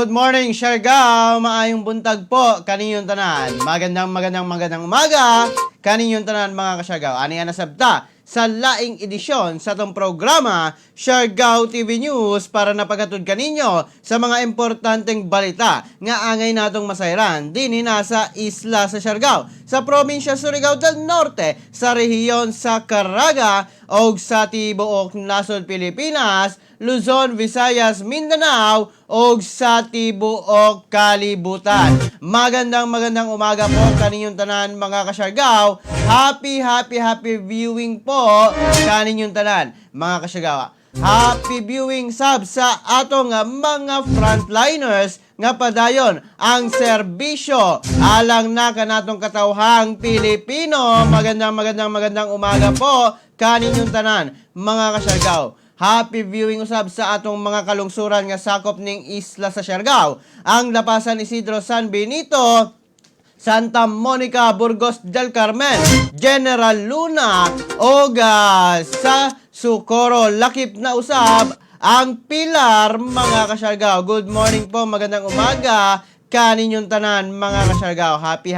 Good morning, Siargao! Maayong buntag po kaninyong tanan. Magandang umaga kaninyong tanan mga ka-Siargao. Ani na sabta sa laing edisyon sa tong programa Siargao TV News para napagatod kaninyo sa mga importanteng balita nga angay natong masayran dinhi sa isla sa Siargao, sa probinsya Surigao del Norte, sa rehiyon sa Caraga o sa tibuok nasod Pilipinas, Luzon, Visayas, Mindanao o sa tibuok kalibutan. Magandang umaga po kaninyong tanan mga ka-Siargao. Happy viewing po kaninyong tanan mga ka-Siargao. Happy viewing sub sa atong mga frontliners nga padayon ang serbisyo alang na kanatong katawhang Pilipino. Magandang umaga po kaninyong tanan mga ka-Siargao. Happy viewing usab sa atong mga kalungsuran nga sakop ning isla sa Siargao. Ang Lapasan Isidro San Benito, Santa Monica, Burgos del Carmen, General Luna o sa Socorro. Lakip na usab ang Pilar mga ka-Siargao. Good morning po, magandang umaga kaninyong tanan mga ka-Siargao. Happy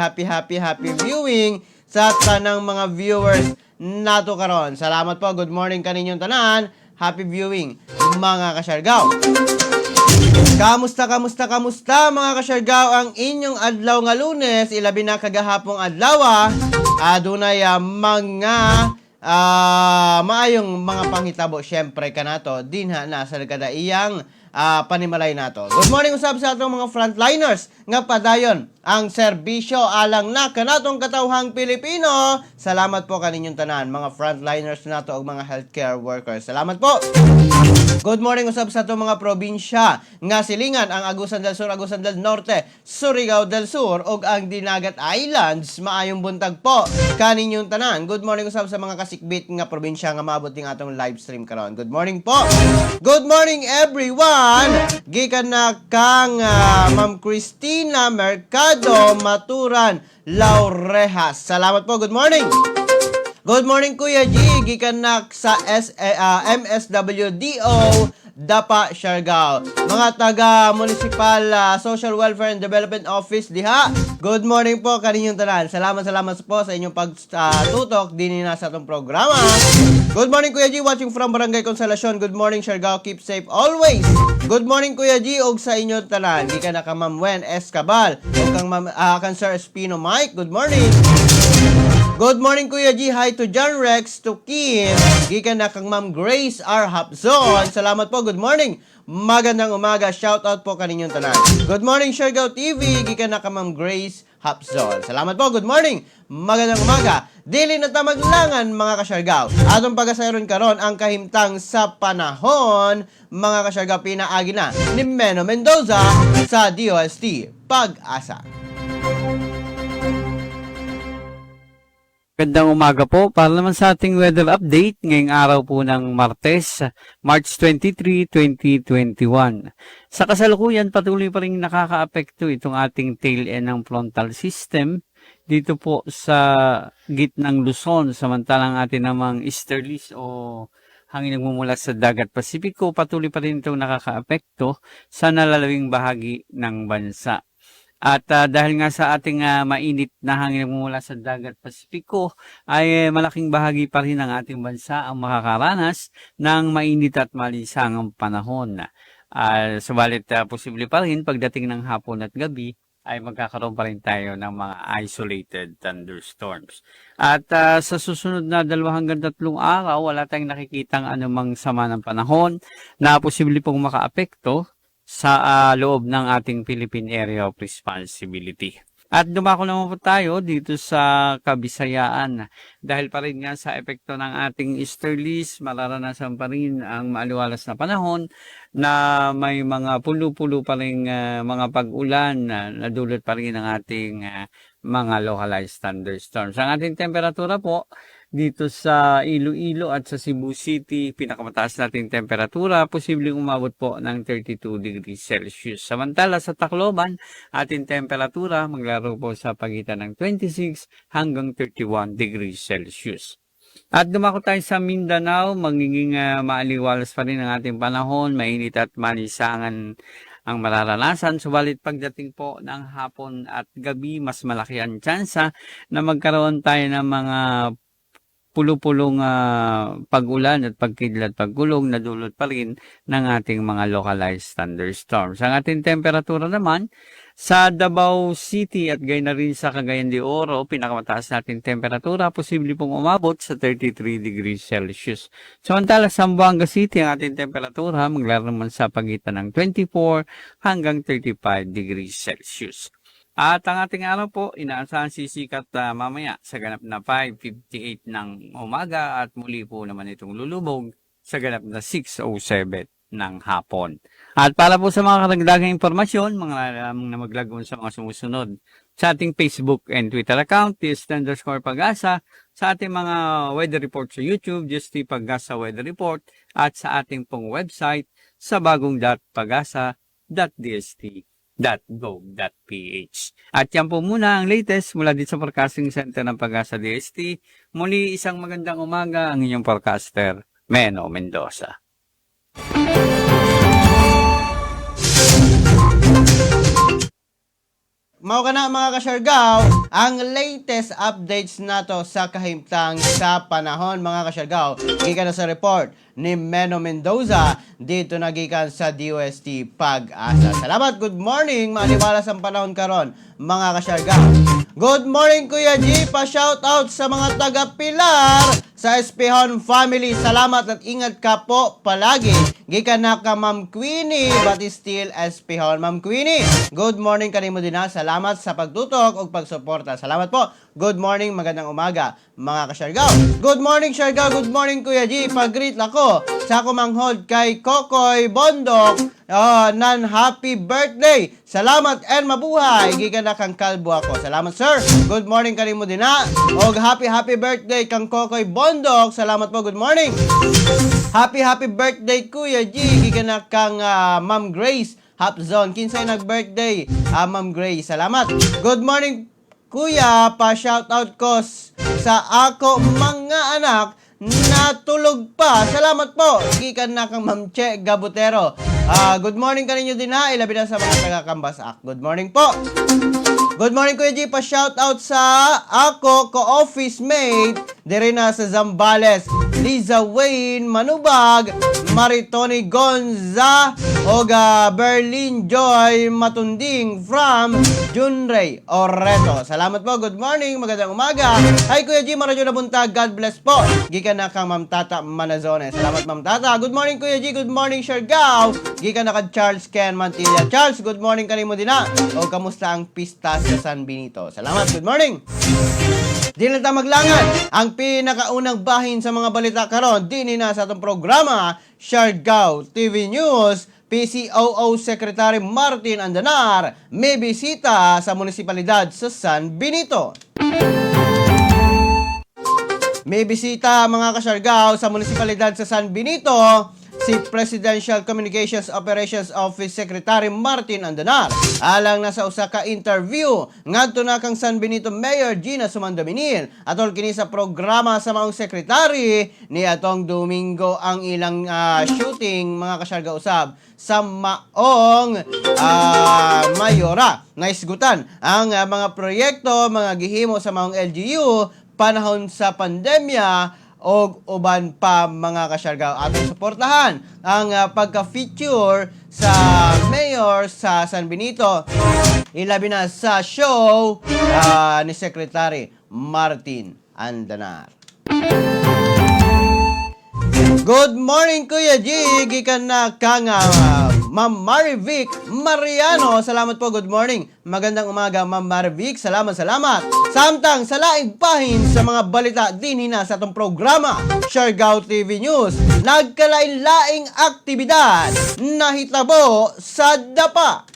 viewing sa tanang mga viewers nato karon. Salamat po, good morning kaninyong tanan. Happy viewing mga ka-Siargao. Kamusta mga ka-Siargao ang inyong adlaw nga Lunes, ilabi na kagahapong adlaw. Adunay mga maayong mga panghitabo syempre kanato dinha na sa kadaiyang panimalay nato. Good morning usab sa atong mga frontliners nga padayon ang serbisyo alang na kanatong katawhang Pilipino. Salamat po kaninyong tanan mga frontliners nato og mga healthcare workers. Salamat po. Good morning usab sa atong mga probinsya nga silingan ang Agusan del Sur, Agusan del Norte, Surigao del Sur ug ang Dinagat Islands. Maayong buntag po kaninyong tanan. Good morning usab sa mga kasikbit nga probinsya nga maabot ning atong live stream karon. Good morning po. Good morning everyone. Gikan na kang Ma'am Cristina Mercado Maturan Laurejas. Salamat po. Good morning. Good morning Kuya G, gikan na sa MSWDO Dapa, Siargao. Mga taga Municipal Social Welfare and Development Office diha. Good morning po kaninyong tanan. Salamat po sa inyong pagtutok din na sa atong programa. Good morning Kuya G, watching from Barangay Consolacion. Good morning Siargao, keep safe always. Good morning Kuya G og sa inyong tanan. Gikan na ka Ma'am Wen Escabal ug kang Sir Espino Mike. Good morning. Good morning Kuya G, hi to John Rex, to Kim, gikan na kang Ma'am Grace R. Hapzon. Salamat po, good morning. Magandang umaga, shout out po kaninyong tanan. Good morning Siargao TV, gikan na kang Ma'am Grace Hapzon. Salamat po, good morning. Magandang umaga. Dili na ta maglangan mga ka-Siargao. Atong pagasayron karon ang kahimtang sa panahon mga ka-Siargao, pinaagi na ni Meno Mendoza sa DOST Pag-asa. Magandang umaga po. Para naman sa ating weather update ngayong araw po ng Martes, March 23, 2021. Sa kasalukuyan, patuloy pa rin nakakaapekto itong ating tail end ng frontal system dito po sa gitnang Luzon. Samantalang atin namang easterlies o hangin nagmumula sa dagat Pasipiko, patuloy pa rin itong nakakaapekto sa nalalawing bahagi ng bansa. At dahil nga sa ating mainit na hangin mula sa dagat Pasipiko, ay malaking bahagi pa rin ng ating bansa ang makakaranas ng mainit at malisangang panahon. Subalit posible pa rin pagdating ng hapon at gabi ay magkakaroon pa rin tayo ng mga isolated thunderstorms. At sa susunod na 2 hanggang 3 araw, wala tayong nakikitang anumang sama ng panahon na posible pong makaapekto sa loob ng ating Philippine Area of Responsibility. At dumako naman po tayo dito sa Kabisayaan. Dahil pa rin nga sa epekto ng ating easterlies, mararanasan pa rin ang maaliwalas na panahon na may mga pulo-pulo pa rin mga pag-ulan na dulot pa rin ng ating mga localized thunderstorms. Ang ating temperatura po dito sa Iloilo at sa Cebu City, pinakamataas nating temperatura, posibleng umabot po ng 32 degrees Celsius. Samantala sa Tacloban, ating temperatura maglaro po sa pagitan ng 26 hanggang 31 degrees Celsius. At dumako tayo sa Mindanao, magiging maaliwalas pa rin ang ating panahon, mainit at malisangan ang mararanasan. Subalit pagdating po ng hapon at gabi, mas malaki ang tsansa na magkaroon tayo ng mga pulo-pulong pag-ulan at pagkidlat pagkulong na dulot pa rin ng ating mga localized thunderstorms. Ang ating temperatura naman sa Davao City at gayon na rin sa Cagayan de Oro, pinakamataas nating temperatura, posible pong umabot sa 33 degrees Celsius. Samantala sa Zamboanga City, ang ating temperatura maglaroon sa pagitan ng 24 hanggang 35 degrees Celsius. At ang ating araw po, inaasahan sisikat mamaya sa ganap na 5:58 ng umaga at muli po naman itong lulubog sa ganap na 6:07 ng hapon. At para po sa mga karagdagang impormasyon, mga lamang na maglagon sa mga sumusunod sa ating Facebook and Twitter account, _Pag-asa, sa ating mga weather report sa YouTube, just Pag-asa Weather Report, at sa ating pong website sa bagong.pagasa.dst.gov.ph. At yan po muna ang latest mula dito sa Forecasting Center ng Pag-asa DST. Muli isang magandang umaga ang inyong forecaster, Meno Mendoza. Mao ka na mga kasyargaw, ang latest updates nato sa kahimtang sa panahon mga kasyargaw. Gikan na sa report ni Meno Mendoza dito nagikan sa DOST Pag-asa. Salamat, good morning, maaliwalas ang panahon karon mga kasyargaw. Good morning Kuya G, pa-shoutout sa mga taga-Pilar sa Espihon family. Salamat at ingat ka po palagi. Gikan na ka Ma'am Queenie, but still Espihon. Ma'am Queenie, good morning kanimo din ha. Salamat sa pagtutok o pagsuporta. Salamat po. Good morning, magandang umaga mga kasyargaw. Good morning Syargaw, good morning Kuya G. Pag-greet ako sa ako manghod kay Kokoy Bondok. Nan happy birthday. Salamat and mabuhay. Gikan na kang kalbo ako. Salamat sir. Good morning kanimo din ha. Og happy birthday kang Kokoy Bondok. Salamat po, good morning. Happy birthday Kuya G. Gikan na kang Ma'am Grace Hapzon. Kinsay nag-birthday? Ma'am Grace. Salamat. Good morning Kuya, pa-shoutout ko sa ako mga anak na tulog pa. Salamat po. Gikan na kang Ma'am Che Gabutero. Good morning kaninyo din ha. Ilabi na sa mga taga-Kambasak. Good morning po. Good morning Kuya G, pa-shoutout sa ako ko-office mate dire na sa Zambales. Liza Wayne Manubag, Maritoni Gonza, Oga Berlin Joy Matunding from Junrey Oreto. Salamat po, good morning, magandang umaga. Hi Kuya G, maradyo na buntag, God bless po. Gikan na kang Ma'am Tata Manazone. Salamat Ma'am Tata. Good morning Kuya G, good morning Siargao. Gikan na kang Charles Ken Mantilla. Charles, good morning kanimo din na. O kamusta ang pista sa San Benito? Salamat, good morning. Di na tayo maglangan ang pinakaunang bahin sa mga balita karon din na sa atong programa Siargao TV News. PCOO Secretary Martin Andanar may bisita sa munisipalidad sa San Benito. May bisita mga kasyargao sa munisipalidad sa San Benito si Presidential Communications Operations Office Secretary Martin Andanar. Alang na sa usa ka interview ngadto na kang San Benito Mayor Gina Sumandominil atol kini sa programa sa maong sekretary ni atong Domingo ang ilang shooting mga kasyarga usab sa maong mayora. Naisgutan ang mga proyekto mga gihimo sa maong LGU panahon sa pandemya o uban pa mga kasyargaw. Atong suportahan ang pagka-feature sa mayor sa San Benito. Ilabi na sa show ni Secretary Martin Andanar. Good morning Kuya G. Gikan na kang Ma'am Marivic Mariano. Salamat po, good morning. Magandang umaga Ma'am Marivic. Salamat. Samtang sa laing bahin sa mga balita din na sa itong programa Siargao TV News. Nagkalain-laing aktibidad na hitabo sa DAPA.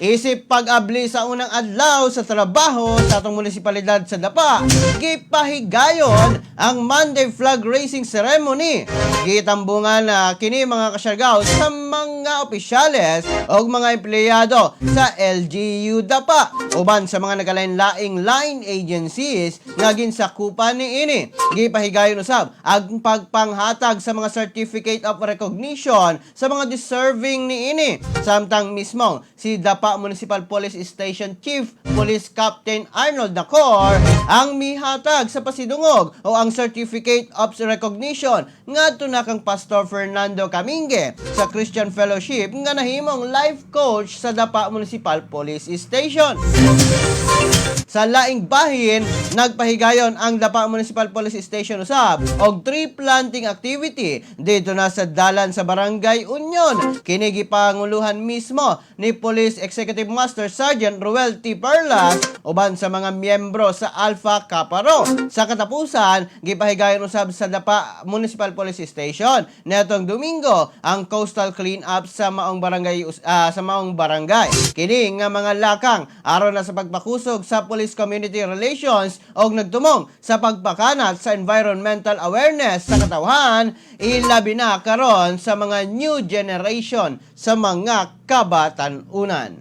Isip pag-abli sa unang adlaw sa trabaho sa atong munisipalidad sa Dapa, gipahigayon ang Monday flag raising ceremony. Gitambungan na kini mga kasyargaw sa mga opisyales o mga empleyado sa LGU Dapa uban sa mga nagalain-laing line agencies nga ginsakupan ni ini. Gipahigayon usab ang pagpanghatag sa mga certificate of recognition sa mga deserving ni ini. Samtang mismo si Dapa Municipal Police Station Chief Police Captain Arnold Nacor ang mihatag sa pasidungog o ang certificate of recognition ngadto na kang Pastor Fernando Camingue sa Christian Fellowship nga nahimong life coach sa Dapa Municipal Police Station. Sa laing bahin, nagpahigayon ang Dapa Municipal Police Station usab og tree planting activity dito na sa dalan sa Barangay Union. Kini gipanguluhan mismo ni Police Executive Master Sergeant Ruel T. Perlas uban sa mga miyembro sa Alpha Kaparo. Sa katapusan, gipahigayon usab sa Dapa Municipal Police Station netong Domingo ang coastal cleanup sa maong barangay. Kini nga mga lakang aron na sa pagpakusog sa Police Community Relations og nagtumong sa pagpakanat sa environmental awareness sa katawhan, ilabi na karon sa mga new generation sa mga kabatanunan.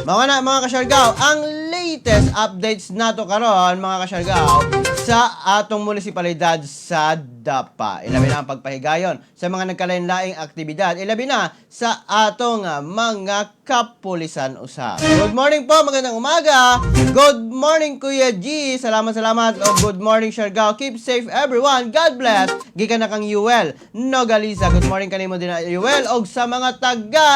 Mga kasyargaw, ang latest updates nato karon mga kasyargaw sa atong munisipalidad sa Dapa. Ilabi na ang pagpahigayon sa mga nagkalain-laing aktibidad. Ilabi na sa atong mga kapulisan usab. Good morning po, magandang umaga. Good morning Kuya G. Salamat. O good morning Siargao. Keep safe everyone. God bless. Gikan na kang Yuel Nogaliza. Good morning kanimo din na Yuel. Og sa mga taga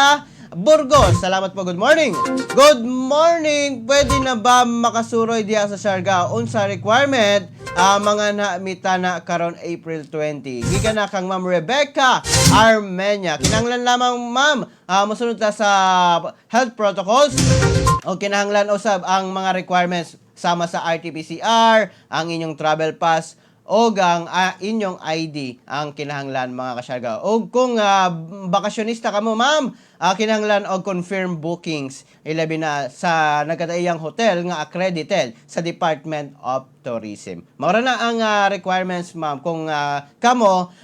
Burgos, salamat po, good morning. Good morning, pwede na ba makasuroy diya sa Siargao? Unsa requirement, mga namita na karon April 20. Gikan na kang Ma'am Rebecca Armenia. Kinahanglan lamang ma'am, musunod ta sa health protocols o kinahanglan usab ang mga requirements sama sa RT-PCR, ang inyong travel pass, o ang inyong ID ang kinahanglan mga kasyargaw. O kung bakasyonista ka mo ma'am, kinahanglan og confirm bookings ilabi na sa nagkataiyang hotel nga accredited sa Department of Tourism. Mao na ang requirements ma'am kung kamo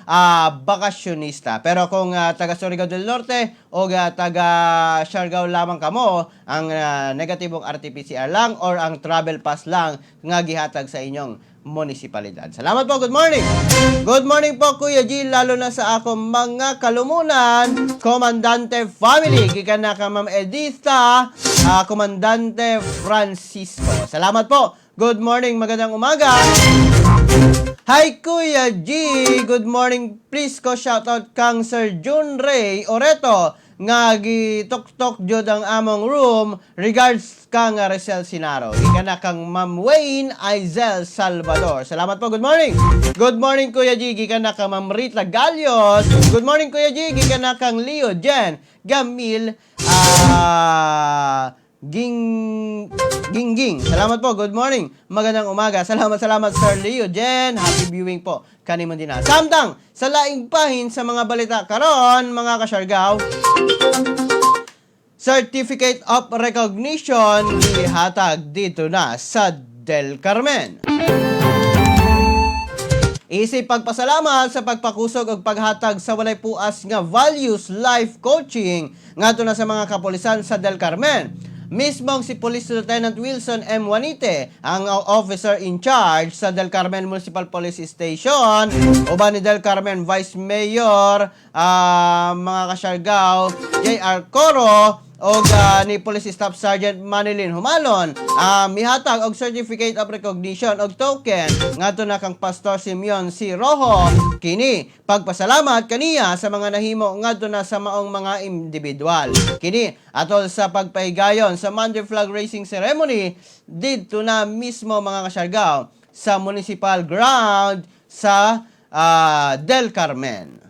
bakasyonista. Pero kung taga Surigao del Norte o taga Siargao lamang kamo, ang negatibong RT-PCR lang or ang travel pass lang nga gihatag sa inyong munisipalidad. Salamat po, good morning. Good morning po Kuya G, lalo na sa ako mga kalumunan, Komandante Family, gikan na ka Ma'am Editha, Komandante Francisco. Salamat po. Good morning, magandang umaga. Hi Kuya G, good morning. Please ko shoutout kang Sir June Ray Oreto nga gitok-tok jud ang among room. Regards kang Resel Sinaro. Ika na kang Ma'am Wayne Aizel Salvador. Salamat po, good morning. Good morning Kuya G, ika na kang Ma'am Rita Galios. Good morning Kuya G, ika na kang Leo Jen Gamil Gingging. Salamat po, good morning. Magandang umaga. Salamat Sir Leo Jen. Happy viewing po kanimo din na. Samtang sa laing bahin sa mga balita karon mga kasyargaw, Certificate of Recognition ihatag dito na sa Del Carmen. Isip pagpasalamat sa pagpakusog ug paghatag sa walay puas nga values life coaching ngadto na sa mga kapulisan sa Del Carmen. Mismong si Police Lieutenant Wilson M. Juanite, ang officer in charge sa Del Carmen Municipal Police Station, uban ni Del Carmen Vice Mayor mga kasyargaw J.R. Coro o ni Police Staff Sergeant Manilin Humalon, mihatag og Certificate of Recognition og token ngadto na kang Pastor Simeon C. Rojo. Kini pagpasalamat kaniya sa mga nahimo ngadto na sa maong mga individual. Kini atol sa pagpahigayon sa Monday Flag Raising Ceremony dito na mismo mga kasyargaw sa municipal ground sa Del Carmen.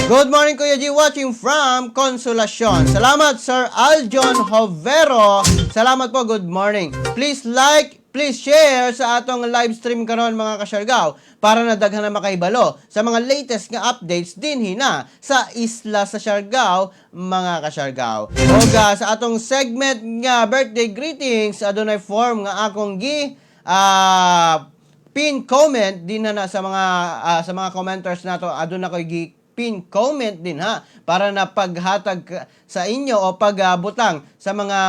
Good morning Kuya G, watching from Consolacion. Salamat Sir Aljon Hovero. Salamat po, good morning. Please like, please share sa atong live stream karon mga kasyargaw para na daghan na makaibalo sa mga latest nga updates din hina sa isla sa Siargao mga kasyargaw. O sa atong segment nga birthday greetings adunay form nga akong pin comment din na sa mga commenters nato aduna koy pin comment din ha para na paghatag sa inyo o pagbutang sa mga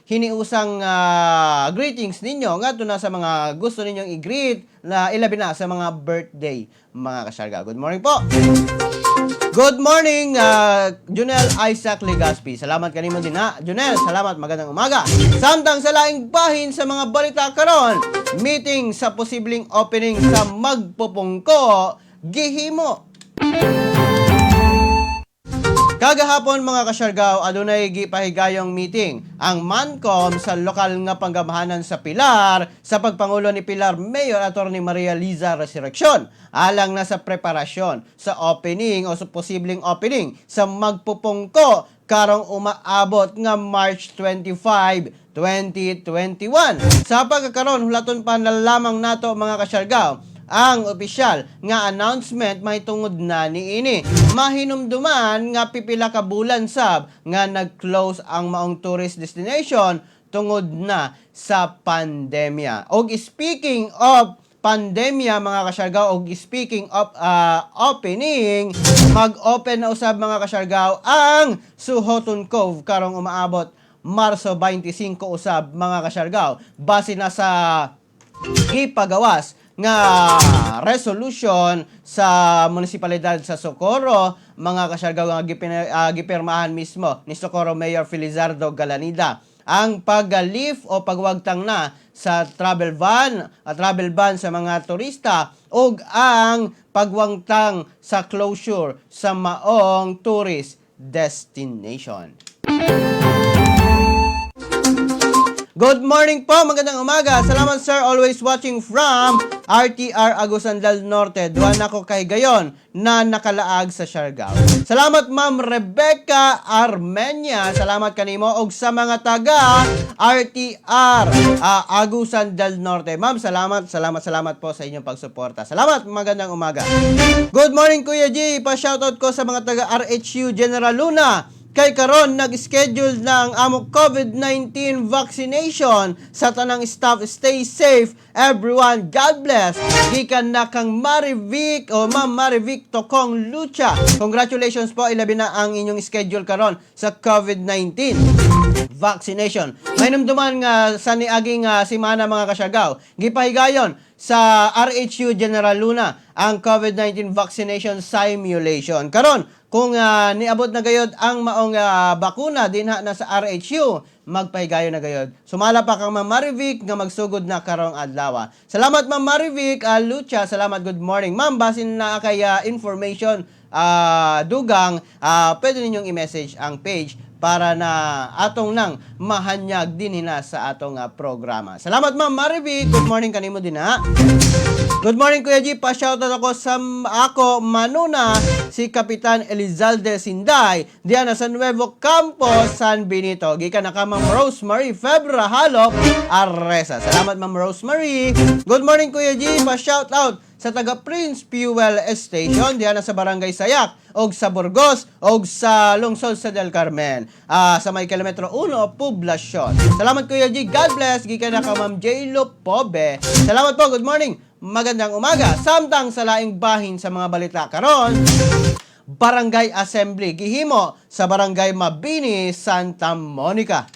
hiniusang greetings ninyo ngadto na sa mga gusto ninyong i-greet na ilabi na sa mga birthday mga kasyarga. Good morning po. Good morning, Junel Isaac Legaspi. Salamat kanimo din ha. Junel, salamat. Magandang umaga. Samtang sa laing bahin sa mga balita karon, meeting sa posibleng opening sa Magpupungko, gihimo. Kagahapon mga kasyargaw, adunay gipahigayong meeting ang MANCOM sa lokal nga panggamahanan sa Pilar sa pagpangulo ni Pilar Mayor Atty. Maria Liza Resurrección alang na sa preparasyon sa opening o sa posibleng opening sa Magpupungko karong umaabot nga March 25, 2021. Sa pagkakaroon, hulaton pa na lamang nato mga kasyargaw ang opisyal nga announcement may tungod na niini. Mahinumduman nga pipila ka bulan sab nga nag-close ang maong tourist destination tungod na sa pandemya. Og speaking of pandemya mga kasyargaw, og speaking of opening, mag-open na usab mga kasyargaw ang Suhoton Cove karong umaabot Marso 25 usab mga kasyargaw base na sa ipagawas nga resolution sa munisipalidad sa Socorro mga kasyargaw nga gipirmahan mismo ni Socorro Mayor Felizardo Galanida ang pag-lift o pagwagtang na sa travel ban sa mga turista ug ang pagwagtang sa closure sa maong tourist destination. Good morning po, magandang umaga. Salamat sir, always watching from RTR Agusan del Norte. Duwan ako kay gayon na nakalaag sa Siargao. Salamat ma'am Rebecca Armenia. Salamat kanimo og sa mga taga RTR Agusan del Norte. Ma'am, salamat po sa inyong pagsuporta. Salamat, magandang umaga. Good morning Kuya G. Pa-shoutout ko sa mga taga RHU General Luna. Kay karon nag-schedule ng among COVID-19 vaccination sa tanang staff. Stay safe everyone. God bless. Gikan na kang Marivic o Ma'am Marivic Tokong Lucha. Congratulations po, ilabi na ang inyong schedule karon sa COVID-19 vaccination. May numduman nga sa niaging simana mga kasyargaw. Gipahigayon sa RHU General Luna ang COVID-19 vaccination simulation. Karon kung niabot na gayod ang maong bakuna dinha na sa RHU, magpahigayon na gayod. Sumala pa kang Ma'am Marivic nga magsugod na karong adlaw. Salamat Ma'am Marivic Lucha, salamat, good morning. Ma'am, basin na kay information dugang, pwede ninyong i-message ang page para na atong nang mahanyag din hina sa atong programa. Salamat Ma'am Marivic, good morning kanimo din ha. Good morning Kuya G, pa-shoutout ako sa manuna si Kapitan Elizalde Sinday diyan sa Nuevo Campos, San Benito. Gikan na ka Ma'am Rosemary Febra Halop Arresa. Salamat Ma'am Rosemary. Good morning Kuya G, pa-shoutout sa taga Prince Fuel Station diyan sa Barangay Sayak og sa Burgos og sa lungsod sa Del Carmen sa may kilometro 1 poblasyon. Salamat Kuya G, God bless. Gikan na ka Ma'am J. Lopobe. Salamat po, good morning. Magandang umaga. Samtang sa laing bahin sa mga balita karon, Barangay Assembly gihimo sa Barangay Mabini, Santa Monica.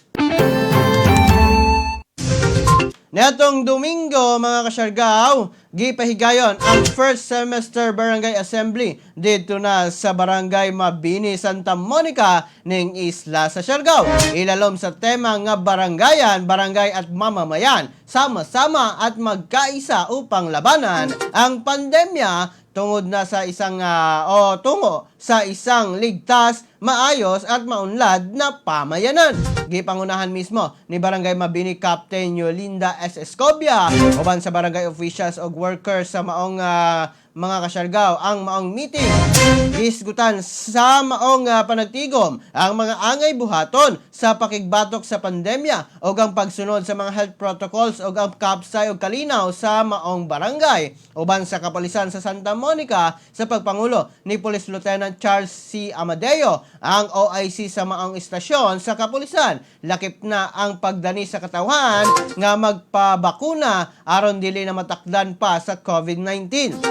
Netong Domingo mga kasyargaw, gipahigayon ang first semester Barangay Assembly dito na sa Barangay Mabini, Santa Monica ning isla sa Siargao. Ilalom sa tema nga barangayan, barangay at mamamayan, sama-sama at magkaisa upang labanan ang pandemya tungod na sa isang tungo sa isang ligtas, maayos at maunlad na pamayanan. Gipangunahan mismo ni Barangay Mabini Captain Yolinda S. Escobia uban sa barangay officials o workers sa maong mga kasyargaw ang maong meeting. Gisgutan sa maong panagtigom ang mga angay buhaton sa pakigbatok sa pandemya o ang pagsunod sa mga health protocols o ang kapsay o kalinaw sa maong barangay. Uban sa kapulisan sa Santa Monica sa pagpangulo ni Police Lieutenant Charles C. Amadeo, ang OIC sa maong istasyon sa kapulisan. Lakip na ang pagdani sa katawhan nga magpabakuna aron dili na matakdan pa sa COVID-19.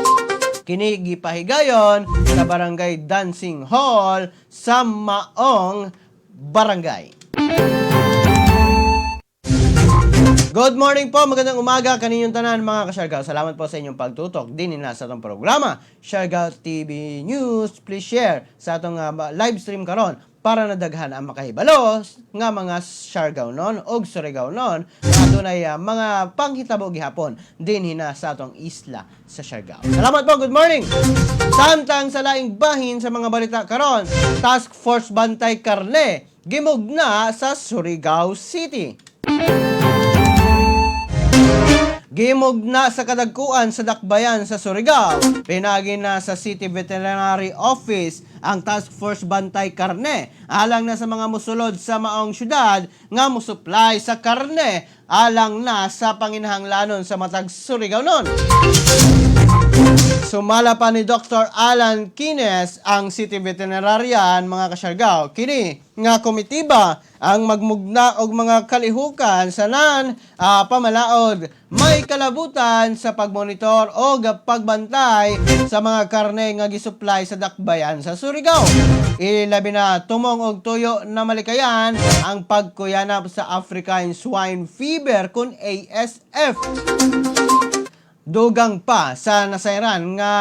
Kini gipahigayon sa Barangay Dancing Hall sa maong barangay. Good morning po, magandang umaga kaninyong tanan mga kasyargaw. Salamat po sa inyong pagtutok din na sa itong programa, Siargao TV News. Please share sa itong live stream karon para nadaghan ang makahibalos nga mga Siargao non o Surigao non na dunay mga panghitabo gihapon din hina sa atong isla sa Siargao. Salamat po, good morning. Samtang sa laing bahin sa mga balita karon, Task Force Bantay Karne gimugna sa Surigao City. Gimugna sa kadagkuan sa dakbayan sa Surigao, pinagi na sa City Veterinary Office ang Task Force Bantay Karne alang na sa mga musulod sa maong syudad nga musupply sa karne alang na sa panginahanglanon sa matag Surigao non. Sumala pa ni Dr. Alan Kines ang City Veterinarian mga kasyargaw. Kini nga komitiba ang magmugna og mga kalihukan sa pamalaod may kalabutan sa pagmonitor o pagbantay sa mga karne nga gisupply sa dakbayan sa Surigao. Ilabi na tumong og tuyo na malikayan ang pagkuyanap sa African Swine Fever kun ASF. Dugang pa sa nasayran nga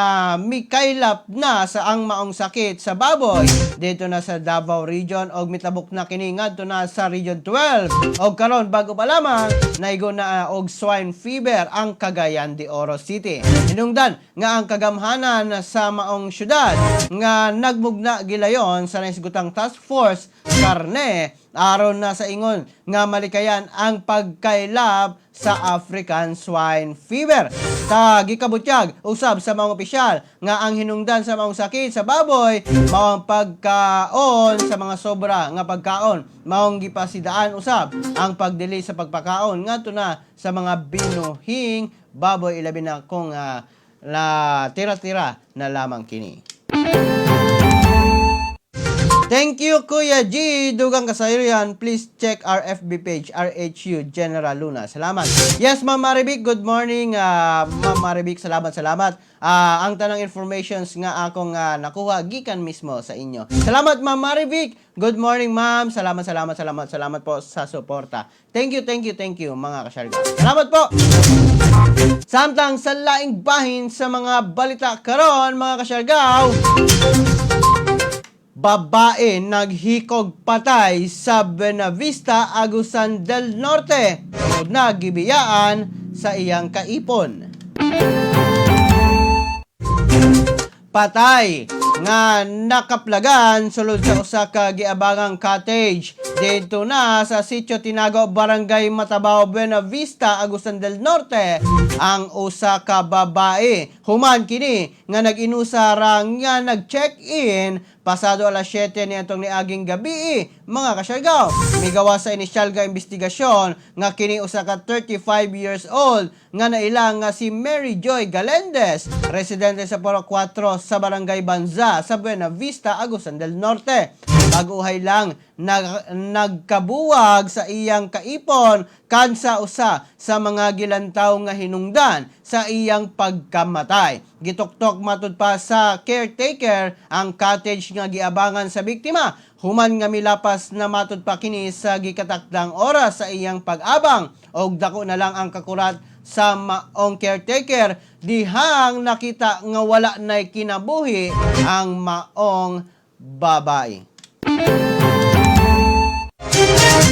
mikaylap na sa ang maong sakit sa baboy dito na sa Davao Region og mitabok na kini ngadto na sa Region 12 og karon bago pa lamang naigo na og swine fever ang Cagayan de Oro City. Hinungdan nga ang kagamhanan sa maong syudad nga nagmugna gilayon sa naisgutang task force karne aron na sa ingon nga malikayan ang pagkaylab sa African Swine Fever. Ta gikabutyag usab sa mga opisyal nga ang hinungdan sa maong sakit sa baboy mao ang pagkaon sa mga sobra nga pagkaon maong gipasidaan usab ang pagdili sa pagpakaon ngadto na sa mga binuhing baboy ilabi na kung tira-tira na lamang kini. Thank you, Kuya G. Dugang kasayrihan. Please check our FB page, RHU General Luna. Salamat. Yes, Ma'am Maribik. Good morning, Ma'am Maribik. Salamat. Ang tanang informations nga akong nakuha gikan mismo sa inyo. Salamat, Ma'am Maribik. Good morning, Ma'am. Salamat po sa suporta. Thank you, mga kasyarga. Salamat po. Samtang sa laing bahin sa mga balita karon, mga kasyargaw, babae naghikog patay sa Buenavista, Agusan del Norte tungod na gibiyaan sa iyang kaipon. Patay nga nakaplagan sulod sa usa ka giabangang cottage dito na sa Sitio Tinago, Barangay Matabao, Buenavista, Agusan del Norte ang usa ka babae. Human kini nga nag-inusara nga nag-check-in pasado alas 7 niadtong niaging gabi, mga kasyargaw. Migawa sa inisyal nga investigasyon nga kini usa ka 35 years old nga nailang nga si Mary Joy Galendez, residente sa Puro 4 sa Barangay Banza sa Buenavista, Agusan del Norte. Baguhay lang nagkabuwag sa iyang kaipon kansa usa sa mga gilantaw nga hinungdan sa iyang pagkamatay. Gituktok matud pa sa caretaker ang cottage nga giabangan sa biktima. Human nga milapas na matud pa kini sa gikatakdang oras sa iyang pag-abang og dako na lang ang kakurat sa maong caretaker dihang nakita nga wala nay kinabuhi ang maong babae.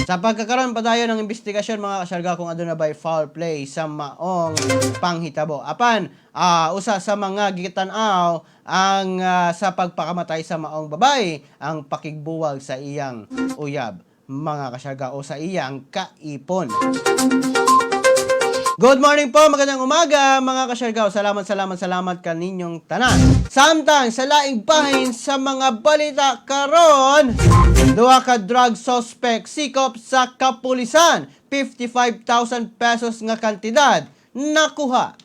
Sa pagkakaroon pa tayo ng investigasyon mga kasyarga kung aduna ba'y foul play sa maong panghitabo. Apan, usa sa mga gitanaw ang sa pagpakamatay sa maong babae ang pakigbuwag sa iyang uyab mga kasyarga o sa iyang kaipon. Good morning po, magandang umaga mga kasyargaw. Salamat kaninyong tanan. Samtang sa laing bahin sa mga balita karon, duha ka drug suspect sikop sa kapulisan, 55,000 pesos nga kantidad nakuha.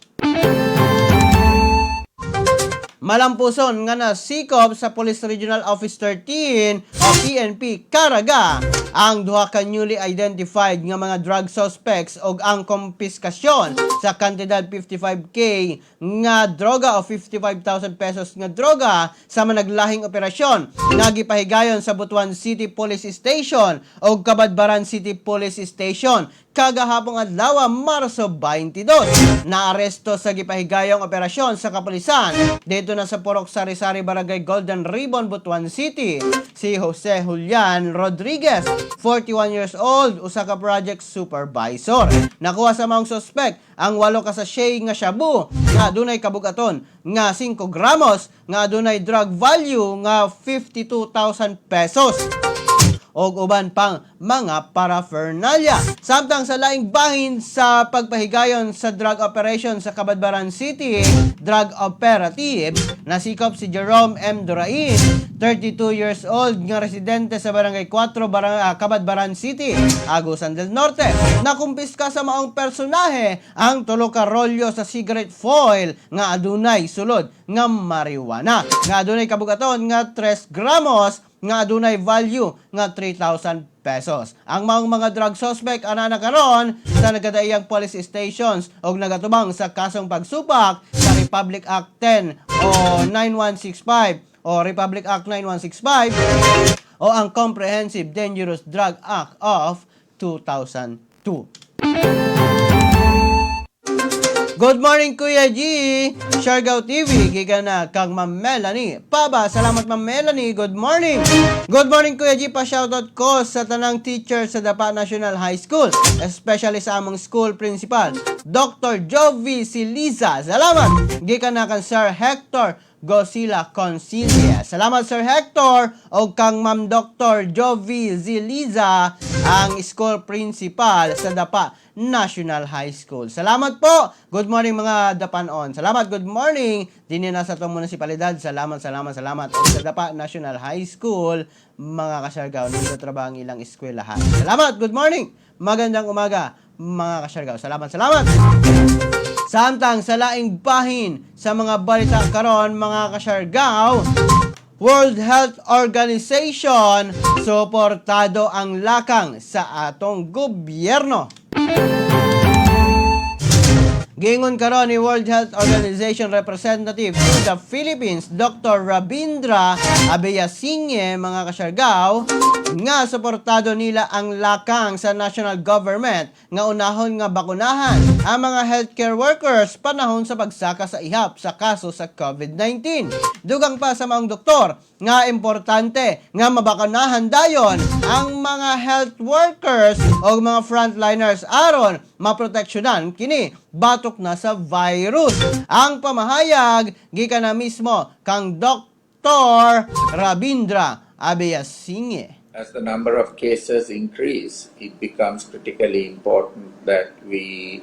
Malampuson nga nasikop sa Police Regional Office 13 o PNP Caraga ang duha ka newly identified nga mga drug suspects og ang kompiskasyon sa kantidad 55k nga droga o 55,000 pesos nga droga sa managlahing operasyon nga gipahigayon sa Butuan City Police Station o Kabadbaran City Police Station kagahapong adlaw Marso 22. Naaresto sa gipahigayong operasyon sa kapulisan dito na sa Purok Sari-Sari Barangay Golden Ribbon, Butuan City si Jose Julian Rodriguez, 41 years old, usa ka project supervisor. Nakuha sa maong suspect ang 8 ka sachet nga shabu nga adunay kabugaton nga 5 gramos nga adunay drug value nga 52,000 pesos og uban pang mga paraphernalia. Samtang sa laing bahin sa pagpahigayon sa drug operation sa Kabadbaran City Drug Operative, nasikop si Jerome M. Durain, 32 years old, nga residente sa Barangay 4, Kabadbaran City, Agusan del Norte. Nakumpiska sa maong personahe ang 3 ka rolyo sa cigarette foil nga adunay sulod nga marijuana. Nga adunay kabugaton nga 3 gramos nga adunay value nga 3,000 pesos. Ang mga drug suspect ana na karon sa nagkadaiyang police stations og nagatubang sa kasong pagsupak sa Republic Act 10 o 9165 o Republic Act 9165 o ang Comprehensive Dangerous Drug Act of 2002. Good morning, Kuya G! Siargao TV, giga na kang Ma'am Melanie. Paba, salamat Ma'am Melanie, good morning! Good morning, Kuya G! Pa-shoutout ko sa tanang teacher sa Dapa National High School, especially sa among school principal, Dr. Jovi Siliza. Salamat! Giga na kang Sir Hector Gosila Concilia. Salamat Sir Hector o kang Ma'am Dr. Jovi Ziliza, ang school principal sa Dapa National High School. Salamat po. Good morning mga Dapanon. Salamat, good morning. Dini na sa itong munisipalidad. Salamat. O sa Dapa National High School, mga kasyargaw, nito trabaho ang ilang eskwelahan. Salamat, good morning. Magandang umaga, mga kasyargaw. Salamat. Samtang sa laing bahin sa mga balita karon, mga kasyargaw, World Health Organization suportado ang lakang sa atong gobyerno. Giingon karon ni World Health Organization representative in the Philippines, Dr. Rabindra Abeyasinge, mga kasyargaw, nga suportado nila ang lakang sa national government nga unahon nga bakunahan ang mga healthcare workers panahon sa pagsaka sa ihap sa kaso sa COVID-19. Dugang pa sa maong doktor nga importante nga mabakunahan dayon ang mga health workers o mga frontliners aron maproteksyonan kini batok na sa virus. Ang pamahayag gikan na mismo kang Dr. Rabindra Abeyasinge. As the number of cases increase, it becomes critically important that we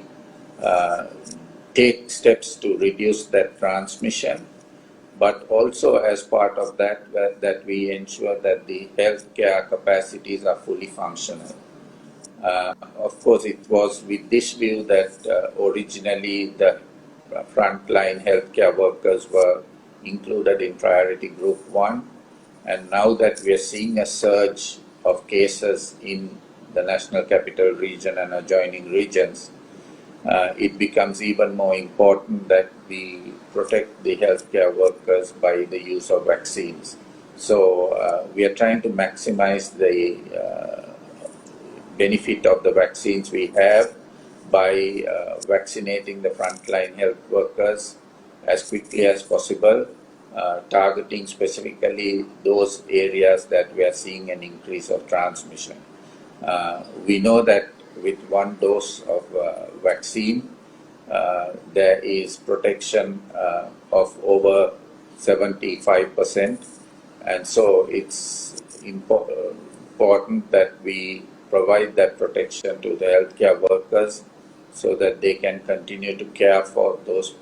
take steps to reduce that transmission, but also as part of that, that we ensure that the healthcare capacities are fully functional. Of course, it was with this view that originally the frontline healthcare workers were included in priority group 1. And now that we are seeing a surge of cases in the National Capital Region and adjoining regions, it becomes even more important that we protect the healthcare workers by the use of vaccines. So we are trying to maximize the benefit of the vaccines we have by vaccinating the frontline health workers as quickly as possible, targeting specifically those areas that we are seeing an increase of transmission. We know that with one dose of vaccine, there is protection of over 75%, and so it's important that we provide that protection to the healthcare workers so that they can continue to care for those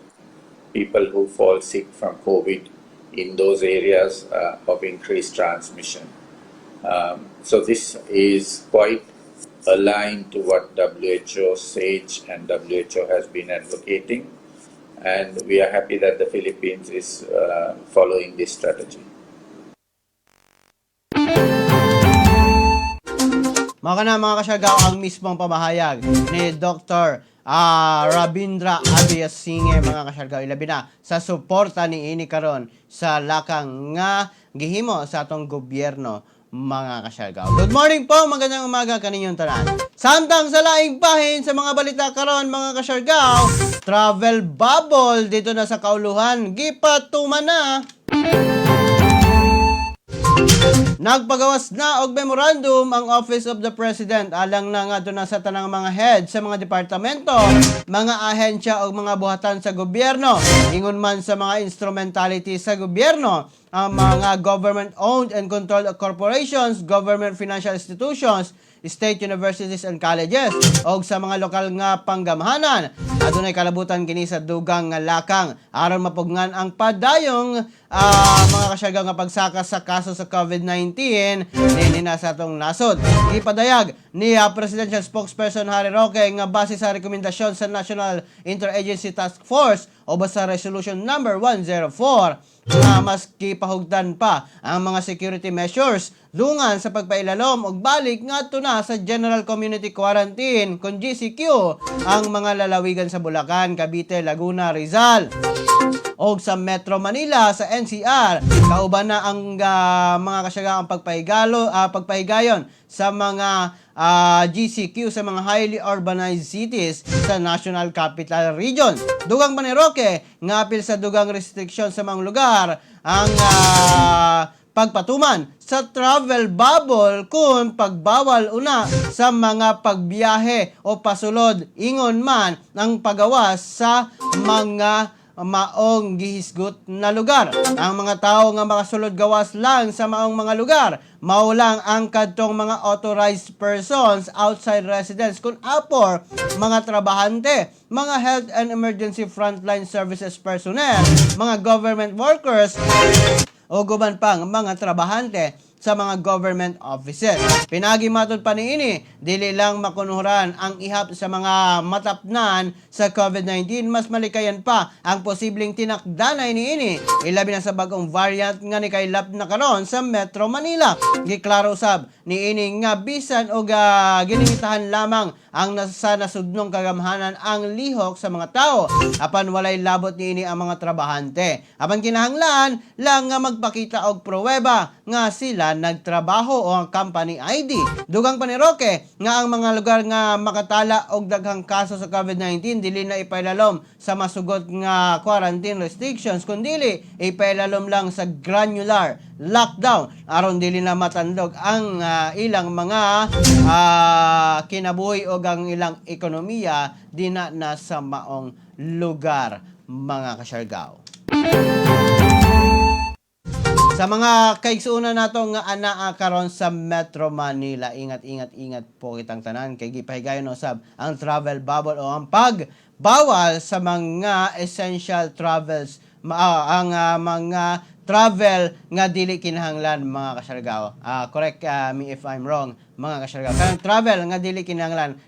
people who fall sick from COVID in those areas of increased transmission. So this is quite aligned to what WHO, SAGE, and WHO has been advocating, and we are happy that the Philippines is following this strategy. Mga kasyagaw, ang mismong pamahayag ni Dr. Rabindra Abiyasinge, mga kasyagaw, ilabi na sa suporta ni ini karon sa lakang nga gihimo sa atong gobyerno, mga kasyagaw. Good morning po, magandang umaga kaninyong tanan. Samtang sa laing bahin sa mga balita karon, mga kasyagaw, travel bubble dito na sa kauluhan, gipatuman na. Nagpagawas na og memorandum ang Office of the President alang na nga na sa tanang mga head sa mga departamento, mga ahensya o mga buhatan sa gobyerno, ingon man sa mga instrumentality sa gobyerno, ang mga government-owned and controlled corporations, government financial institutions, state universities and colleges, o sa mga lokal nga panggamhanan. Adunay kalabutan kini sa dugang nga lakang aron mapugngan ang padayong mga kasyagaw nga pagsaka sa kaso sa COVID-19 dinhi na sa atong nasod. Ipadayag ni Presidential Spokesperson Harry Roque nga base sa rekomendasyon sa National Interagency Task Force o basta Resolution number 104 na mas kipahugdan pa ang mga security measures lungan sa pagpailalom og balik ngadto na sa General Community Quarantine kun GCQ ang mga lalawigan sa Bulacan, Cavite, Laguna, Rizal og sa Metro Manila sa NCR. Kauban na ang mga kasyagaang pagpahigayon sa mga GCQ sa mga highly urbanized cities sa National Capital Region. Dugang pa ni Roque nga apil sa dugang restriksyon sa mga lugar ang pagpatuman sa travel bubble kung pagbawal una sa mga pagbiyahe o pasulod ingon man ang pagawas sa mga maong gihisgot na lugar. Ang mga tao nga makasulod gawas lang sa maong mga lugar, mao lang ang kadtong mga authorized persons outside residence kun apor mga trabahante, mga health and emergency frontline services personnel, mga government workers o guban pang mga trabahante sa mga government offices. Pinagi matod pa niini, dili lang makunuran ang ihap sa mga matapnan sa COVID-19, mas malikayan pa ang posibleng tinakdanay niini. Ilabi na sa bagong variant nga ni kailap na karon sa Metro Manila. Giklaro usab niini nga bisan og ginimitahan lamang ang nasa nasudnong kagamhanan ang lihok sa mga tao apan walay labot niini ang mga trabahante. Apan kinahanglan lang nga magpakita og pruweba nga sila nagtrabaho o ang company ID. Dugang pa ni Roque nga ang mga lugar nga makatala og daghang kaso sa COVID-19 dili na ipailalom sa masugot nga quarantine restrictions kundi ipailalom lang sa granular lockdown aron dili na matandog ang ilang mga kinabuhi o ang ilang ekonomiya di na nasa maong lugar, mga kasyargaw. Sa mga kaigsuuna nato nga anaa karon sa Metro Manila, ingat po kitang tanan kay gipahigayon usab ang travel bubble o ang pagbawal sa mga essential travels, ang mga travel nga dili kinahanglan, mga kasyargaw. Correct me if I'm wrong, mga kasyargaw. Kanang travel nga dili kinahanglan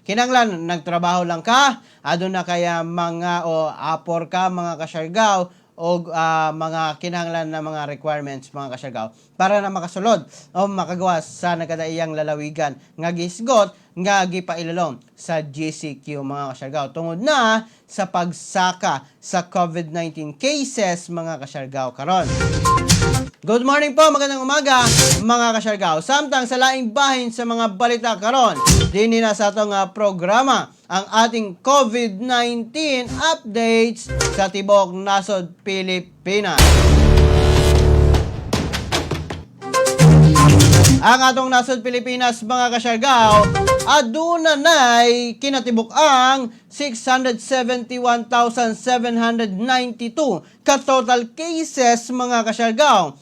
nagtrabaho lang ka, aduna kaya mga o apor ka, mga kasyargaw, o mga kinahanglan na mga requirements, mga kasyargaw, para na makasulod o makagawas sa nagkadaiyang lalawigan nga gisgot nga gipailalom sa GCQ, mga kasyargaw, tungod na sa pagsaka sa COVID-19 cases, mga kasyargaw karon. Good morning po, magandang umaga, mga kasyargaw. Samtang sa laing bahin sa mga balita karon, dinhi na sa atong programa ang ating COVID-19 updates sa tibok nasod Pilipinas. ang atong nasod Pilipinas mga kasyargaw, aduna nay kinatibuk ang 671,792 ka total cases mga kasyargaw.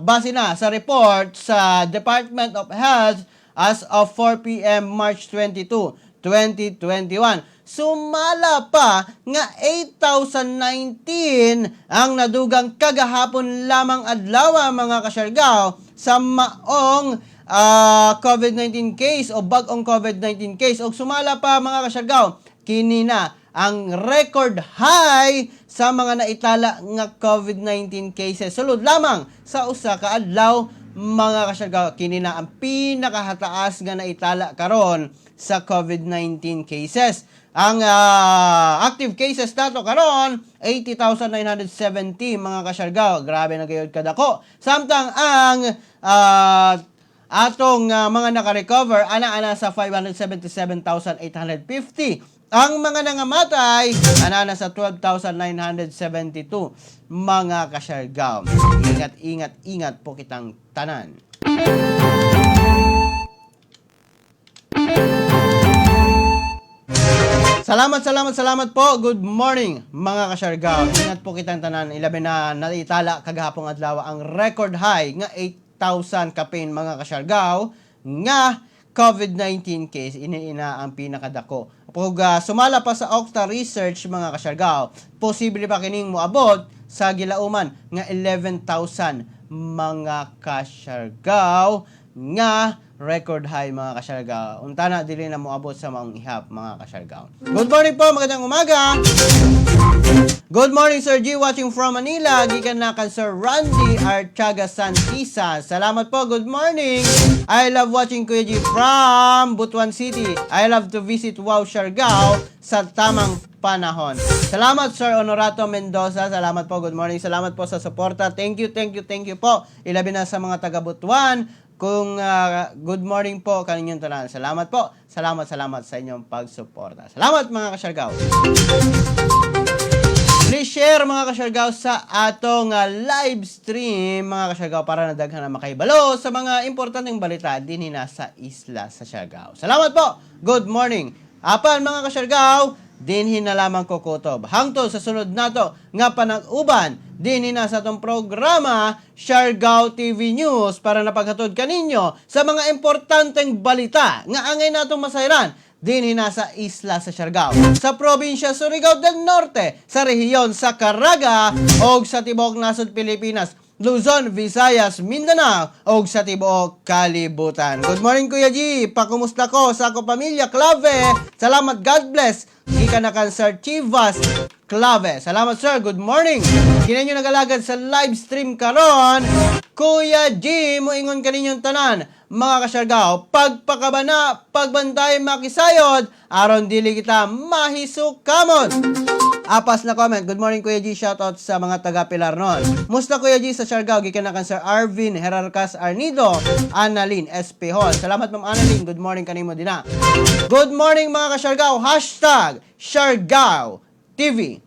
Base na sa report sa Department of Health as of 4 p.m. March 22, 2021. Sumala pa nga 8,019 ang nadugang kagahapon lamang adlaw mga kasyargaw sa maong COVID-19 case o bagong COVID-19 case. O sumala pa mga kasyargaw, kini na ang record high sa mga naitala nga COVID-19 cases. Sulod lamang sa usa ka adlaw mga kasyargaw, kini na ang pinakahataas nga naitala karon sa COVID-19 cases. Ang active cases nato karon 80,970 mga kasyargaw. Grabe na gayud kadako. Samtang ang atong mga naka-recover ana sa 577,850. Ang mga nangamatay ana sa 12,972 mga kasyargaw. Ingat po kitang tanan. Salamat po. Good morning, mga kasyargaw. Ingat po kitang tanan. Ilabi na naitala kagahapong adlaw ang record high nga 8,000 kapin, mga kasyargaw, nga COVID-19 case. Ina ang pinakadako. Pag sumala pa sa Okta Research, mga kasyargaw, posible pa kining moabot sa gilauman nga 11,000 mga kasyargaw nga record high mga kasyargaw. Untana dili na moabot sa maong ihap mga kasyargaw. Good morning po, magandang umaga. Good morning Sir G, watching from Manila. Gikan na kan Sir Randy Archaga Santisa. Salamat po, good morning. I love watching Kuya G from Butuan City. I love to visit Wow Siargao sa tamang panahon. Salamat Sir Honorato Mendoza. Salamat po, good morning. Salamat po sa suporta. Thank you po. Ilabi na sa mga taga Butuan. Kung good morning po kaninyong tanan. Salamat po. Salamat sa inyong pagsuporta. Salamat mga kasyargaw. Please share mga kasyargaw sa atong live stream mga kasyargaw para nadaghan na makaibalo sa mga importanteng balita din sa isla sa Siargao. Salamat po. Good morning. Apan mga kasyargaw, dinhin na lamang ko kutob. Hangtod sa sunod nato nga panag-uban, dinhin na sa atong programa Siargao TV News para napaghatod kaninyo sa mga importanteng balita nga angay natong masayran dinhin na sa isla sa Siargao, sa probinsya Surigao del Norte, sa rehiyon sa Caraga o sa tibuok nasod Pilipinas, Luzon, Visayas, Mindanao o sa tibuok kalibutan. Good morning Kuya G, pakumusta ko sa ako pamilya Clave. Salamat, God bless. Ika na kan Sir Chivas Clave. Salamat sir, good morning. Kinanyo nagalagad sa live stream karon. Kuya G, moingon kaninyong tanan mga kasyargao, pagpakabana, pagbantay makisayod, aron dili kita mahisukamon. Apas na comment. Good morning Kuya G, shoutout sa mga taga Pilarnon. Musta Kuya G sa Siargao, gikan na kan Sir Arvin Herarcas Arnido, Annalyn Espihol. Salamat Ma'am Annalyn, good morning kanimo din na. Good morning mga kasyargao, hashtag Siargao TV.